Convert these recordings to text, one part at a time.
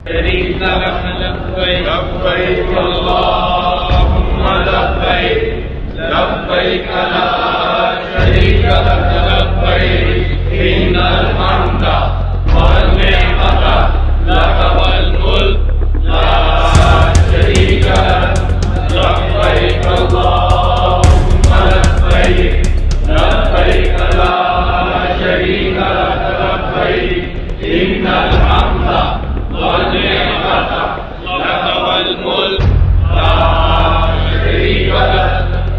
شريك لك لبيك لبيك اللهم لبيك لبيك لا شريك لك لبيك إن الحمد والنعمة لك والملك لا شريك لك لبيك اللهم لبيك لبيك لا شريك لك لبيك إن الحمد والنعمة لك والملك لا شريك لك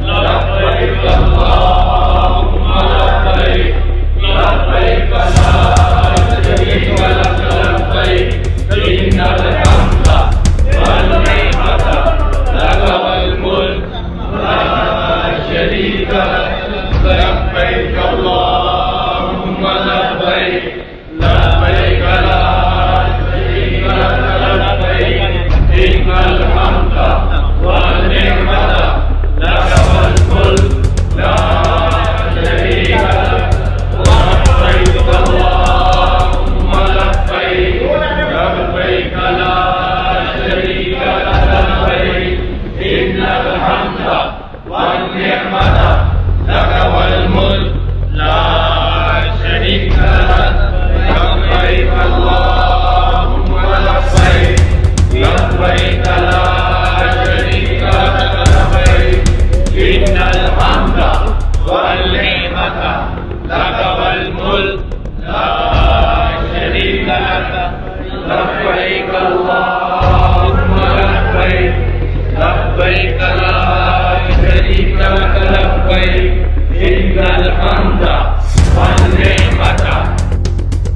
لبيك اللهم لبيك لبيك لا شريك لك لبيك إن الحمد والنعمة لك والملك لا شريك لك لبيك اللهم لبيك لبيك لا إن الحمد والنعمة لك والملك لا شريك لك لبيك اللهم لبيك لبيك لا شريك لك لبيك إن الحمد والنعمة لك والملك لا شريك لك لبيك اللهم لبيك لبيك لا شريك لك لبيك إن الحمد والنعمة لك والملك لا شريك لك لبيك اللهم لبيك لبيك لا شريك لك لبيك إن الحمد والنعمة।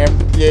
MTA